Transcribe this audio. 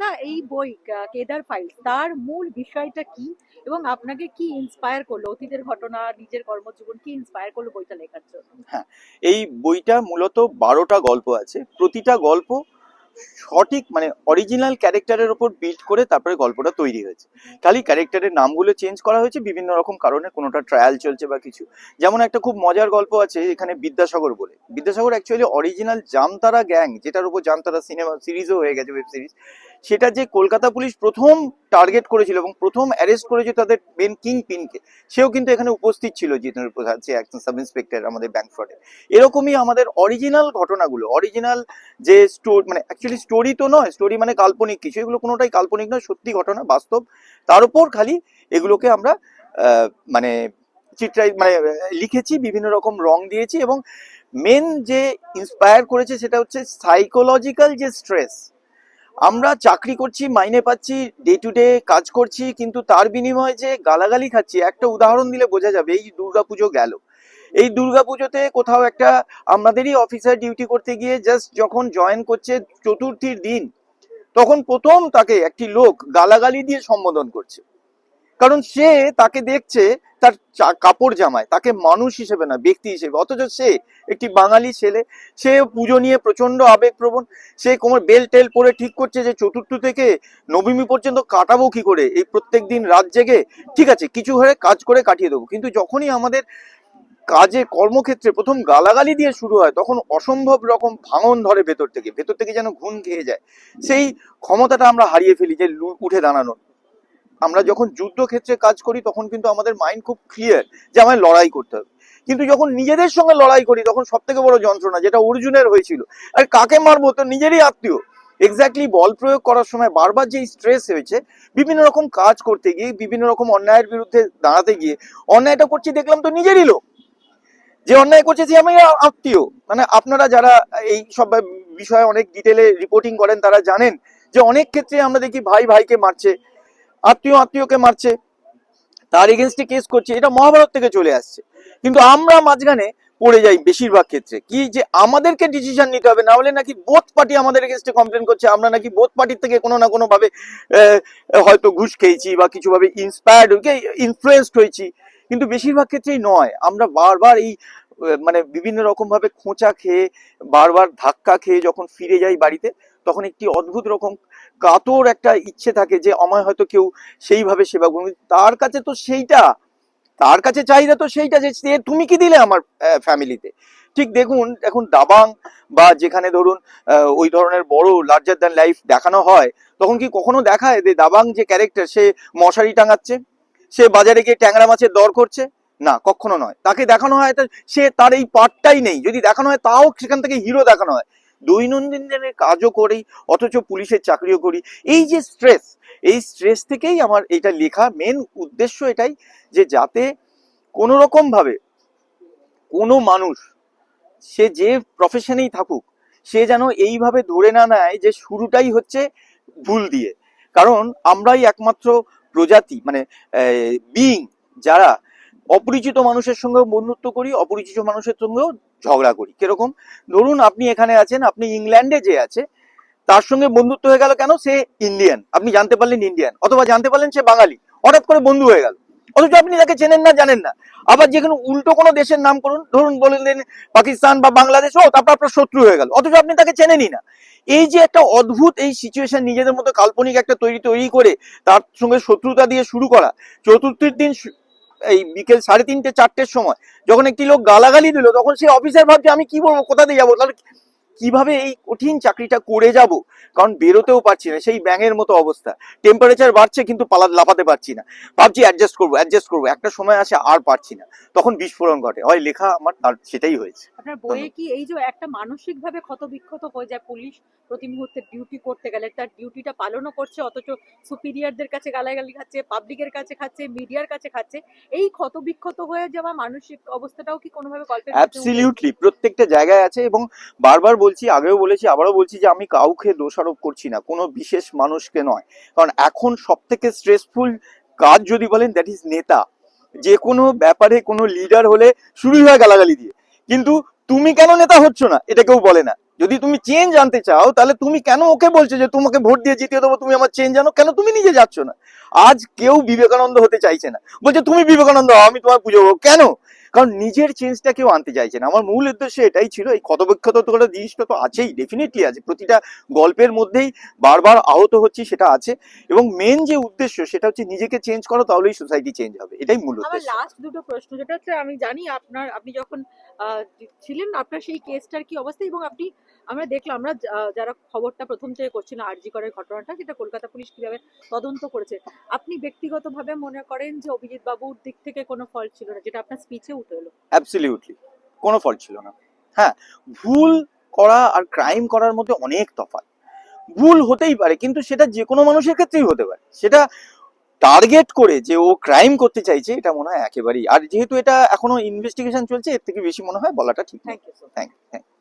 দা, এই বই কেদার ফাইলস তার মূল বিষয়টা কি এবং আপনাকে কি ইন্সপায়ার করলো, অতীতের ঘটনা, নিজের কর্মজীবন কি ইন্সপায়ার করলো বইটা লেখার জন্য? হ্যাঁ, এই বইটা মূলত 12টা গল্প আছে। প্রতিটা গল্প সঠিক মানে অরিজিনাল ক্যারেক্টারের উপর বিল্ড করে তারপরে গল্পটা তৈরি হয়েছে। খালি ক্যারেক্টারের নামগুলো চেঞ্জ করা হয়েছে বিভিন্ন রকম কারণে, কোনোটা ট্রায়াল চলছে বা কিছু। যেমন একটা খুব মজার গল্প আছে এখানে, বিদ্যাসাগর বলে। Vidyasagar actually original Jamtara gang, যেটার উপর জামতারা সিনেমা সিরিজও হয়ে গেছে, ওয়েব সিরিজ, সেটা যে কলকাতা পুলিশ প্রথম টার্গেট করেছিল এবং প্রথম অ্যারেস্ট করেছে তাদের মেন কিং পিনকে, সেও কিন্তু এখানে উপস্থিত ছিল, জিতেন্দ্র প্রসাদ, সে একজন সাব ইন্সপেক্টর আমাদের ব্যাংক ফ্রডে। এরকমই আমাদের অরিজিনাল ঘটনাগুলো, অরিজিনাল যে স্টোরি, মানে অ্যাকচুয়ালি স্টোরি তো নয়, স্টোরি মানে কাল্পনিক কিছু, এগুলো কোনোটাই কাল্পনিক নয়, সত্যি ঘটনা, বাস্তব। তার উপর খালি এগুলোকে আমরা মানে চিত্রাই মানে লিখেছি, বিভিন্ন রকম রং দিয়েছি। এবং মেন যে ইন্সপায়ার করেছে সেটা হচ্ছে সাইকোলজিক্যাল যে স্ট্রেস। আমরা চাকরি করছি, মাইনে পাচ্ছি, ডে টু ডে কাজ করছি, কিন্তু তার বিনিময়ে যে গালাগালি খাচ্ছি, একটা উদাহরণ দিলে বোঝা যাবে। এই দুর্গাপুজো গেল, এই দুর্গাপুজোতে কোথাও একটা আমাদেরই অফিসার ডিউটি করতে গিয়ে জাস্ট যখন জয়েন করছে চতুর্থীর দিন, তখন প্রথম তাকে একটি লোক গালাগালি দিয়ে সম্বোধন করছে। কারণ সে তাকে দেখছে তার কাপড় জামায়, তাকে মানুষ হিসেবে না, ব্যক্তি হিসেবে। অথচ সে একটি বাঙালি ছেলে, সে পুজো নিয়ে প্রচন্ড আবেগপ্রবণ। সে কোমর বেল টেল পরে ঠিক করছে যে চতুর্থ থেকে নবমী পর্যন্ত কাটাবো কি করে, এই প্রত্যেক দিন রাত জেগে। ঠিক আছে, কিছু হয়ে কাজ করে কাটিয়ে দেবো, কিন্তু যখনই আমাদের কাজে কর্মক্ষেত্রে প্রথম গালাগালি দিয়ে শুরু হয়, তখন অসম্ভব রকম ভাঙন ধরে ভেতর থেকে, ভেতর থেকে যেন ঘুণ খেয়ে যায়। সেই ক্ষমতাটা আমরা হারিয়ে ফেলি যে উঠে দাঁড়ানোর। আমরা যখন যুদ্ধক্ষেত্রে কাজ করি তখন কিন্তু আমাদের মাইন্ড খুব ক্লিয়ার যে আমায় লড়াই করতে হবে, কিন্তু যখন নিজেদের সঙ্গে লড়াই করি তখন সব থেকে বড় যন্ত্রণা, যেটা অর্জুনের হয়েছিল, আর কাকে মারবো, তো নিজেরই আত্মীয়। এক্স্যাক্টলি বল প্রয়োগ করার সময় বারবার যে স্ট্রেস হয়েছে, বিভিন্ন রকম কাজ করতে গিয়ে, বিভিন্ন রকম অন্যায়ের বিরুদ্ধে দাঁড়াতে গিয়ে, অন্যায়টা করছি দেখলাম তো নিজেরই লোক, যে অন্যায় করছে যে আমি আত্মীয়। মানে আপনারা যারা এই সব বিষয়ে অনেক ডিটেলে রিপোর্টিং করেন তারা জানেন যে অনেক ক্ষেত্রে আমরা দেখি ভাই ভাইকে মারছে, আত্মীয় আত্মীয়কে মারছে, তার এগেনস্টে কেস করছে। এটা মহাভারত থেকে চলে আসছে, কিন্তু আমরা মাঝখানে পড়ে যাই বেশিরভাগ ক্ষেত্রে। কি যে আমাদেরকে ডিসিশন নিতে হবে, না হলে নাকি বোথ পার্টি আমাদের এগেনস্টে কমপ্লেন করছে, আমরা নাকি বোথ পার্টির থেকে কোনো না কোনো ভাবে হয়তো ঘুষ খেয়েছি বা কিছু ভাবে ইন্সপায়ার্ড ইনফ্লুয়েসড হয়েছি। কিন্তু বেশিরভাগ ক্ষেত্রেই নয়, আমরা বারবার এই মানে বিভিন্ন রকম ভাবে খোঁচা খেয়ে, বারবার ধাক্কা খেয়ে যখন ফিরে যাই বাড়িতে, তখন একটি অদ্ভুত রকম কাতর একটা ইচ্ছে থাকে যে আমায় হয়তো কেউ সেইভাবে সেবা করবে। তার কাছে তো সেইটা, তার কাছে চাহিদা তো সেইটা যে তুমি কি দিলে আমার ফ্যামিলিতে। ঠিক দেখুন, এখন দাবাং বা যেখানে ধরুন ওই ধরনের বড় লার্জার দ্যান লাইফ দেখানো হয়, তখন কি কখনো দেখায় যে দাবাং যে ক্যারেক্টার, সে মশারি টাঙাচ্ছে, সে বাজারে গিয়ে ট্যাংরা মাছের দর করছে? না, কখনো নয়। তাকে দেখানো হয় সে তার এই পার্টটাই নেই, যদি দেখানো হয় তাও সেখান থেকে হিরো দেখানো হয়। দৈনন্দিন দিনের কাজও করি, অথচ পুলিশের চাকরিও করি। এই যে স্ট্রেস, এই স্ট্রেস থেকেই আমার এটা লেখা। মেন উদ্দেশ্য এটাই যে যাতে কোনো রকম ভাবে কোনো মানুষ, সে যে প্রফেশনেই থাকুক, সে যেন এইভাবে ধরে না নেয় যে শুরুটাই হচ্ছে ভুল দিয়ে। কারণ আমরাই একমাত্র প্রজাতি, মানে বিইং, যারা অপরিচিত মানুষের সঙ্গেও বন্ধুত্ব করি, অপরিচিত মানুষের সঙ্গেও ঝগড়া করি। কিরকম, ধরুন আপনি এখানে আছেন, আপনি ইংল্যান্ডে যে আছে তার সঙ্গে বন্ধুত্ব হয়ে গেল, কেন? সে ইন্ডিয়ান, আপনি জানতে পারলেন ইন্ডিয়ান, অথবা জানতে পারলেন সে বাঙালি, হঠাৎ করে বন্ধু হয়ে গেল, অথচ আপনি তাকে চেনেন না, জানেন না। আবার যেখানে উল্টো কোনো দেশের নাম করুন, ধরুন বললেন পাকিস্তান বা বাংলাদেশ, ও তারপর আপনার শত্রু হয়ে গেল, অথচ আপনি তাকে চেনেনই না। এই যে একটা অদ্ভুত এই সিচুয়েশন, নিজেদের মতো কাল্পনিক একটা তৈরি করে তার সঙ্গে শত্রুতা দিয়ে শুরু করা। চতুর্থীর দিন এই বিকেল 3:30 4টের সময় যখন একটি লোক গালাগালি দিল, তখন সে অফিসার ভাবছে আমি কি বলবো, কোথা দিয়ে যাবো, তাহলে কিভাবে এই কঠিন চাকরিটা করে যাব। কারণ বেরোতেও পারছি না, সেই ব্যাঙের মতো অবস্থা। টেম্পারেচার বাড়ছে কিন্তু লাফাতে পারছি না, ভাবছি অ্যাডজাস্ট করবো, একটা সময় আসে আর পারছি না, তখন বিস্ফোরণ ঘটে। হয় লেখা আমার তার সেটাই হয়েছে। আপনার বইয়ে কি এই যে একটা মানসিক ভাবে ক্ষত বিক্ষত হয়ে যায় পুলিশ প্রতি মুহূর্তে ডিউটি করতে গেলে, তার ডিউটিটা পালনও করছে অথচ সুপিরিয়রদের কাছে গালাগালি খাচ্ছে, পাবলিকের কাছে খাচ্ছে, মিডিয়ার কাছে খাচ্ছে, এই ক্ষত বিক্ষত হয়ে যাওয়া মানসিক অবস্থাটাও কি কোনোভাবে গল্পের মধ্যে অ্যাবসলিউটলি প্রত্যেকটা জায়গায় আছে। এবং বারবার বলছি, আগেও বলেছি, আবারও বলছি যে আমি কাউকে দোষারোপ করছি না, কোনো বিশেষ মানুষকে নয়। কারণ এখন সব থেকে স্ট্রেসফুল কাজ যদি বলেন, দ্যাট ইজ নেতা। যে কোনো ব্যাপারে কোনো লিডার হলে শুরুই হয় গালাগালি দিয়ে, কিন্তু তুমি কেন নেতা হচ্ছ না এটা কেউ বলে না। যদি তুমি চেঞ্জ আনতে চাও তাহলে তুমি কেন ওকে বলছো যে তোমাকে ভোট দিয়ে জিতিয়ে দেবো, তুমি আমার চেঞ্জ আনো, কেন তুমি নিজে যাচ্ছ না? আজ কেউ বিবেকানন্দ হতে চাইছে না, বলছে তুমি বিবেকানন্দ হও, আমি তোমার পুজো করবো। কেন? কারণ নিজের চেঞ্জটা কেউ আনতে চাইছে না। আমার মূল উদ্দেশ্য এটাই ছিল। এই ক্ষতবিক্ষত করে জিনিসটা তো আছেই, ডেফিনেটলি আছে, প্রতিটা গল্পের মধ্যেই বারবার আহত হচ্ছি সেটা আছে, এবং মেন যে উদ্দেশ্য সেটা হচ্ছে নিজেকে চেঞ্জ করো, তাহলেই সোসাইটি চেঞ্জ হবে, এটাই মূল আমার উদ্দেশ্য। লাস্ট দুটো প্রশ্ন, যেটা হচ্ছে আমি জানি আপনি যখন ছিলেন আপনার সেই কেসটার কি অবস্থা, এবং আমরা দেখলাম, আমরা যারা খবরটা প্রথম থেকে করছিলাম আরজি করের ঘটনাটা, যেটা কলকাতা পুলিশ কিভাবে তদন্ত করেছে, আপনি ব্যক্তিগতভাবে মনে করেন যে অভিজিৎ বাবুর দিক থেকে কোনো ফল্ট ছিল না, যেটা আপনার স্পিচে উঠে এলো? অ্যাবসলিউটলি কোনো ফল্ট ছিল না। হ্যাঁ, ভুল করা আর ক্রাইম করার মধ্যে অনেক তফাৎ। ভুল হতেই পারে, কিন্তু সেটা যে কোনো মানুষের ক্ষেত্রেই হতে পারে। সেটা টার্গেট করে যে ও ক্রাইম করতে চাইছে, এটা মনে হয় একেবারেই, আর যেহেতু এটা এখনো ইনভেস্টিগেশন চলছে, এর থেকে বেশি মনে হয় বলাটা ঠিক। Thank you. Thank you.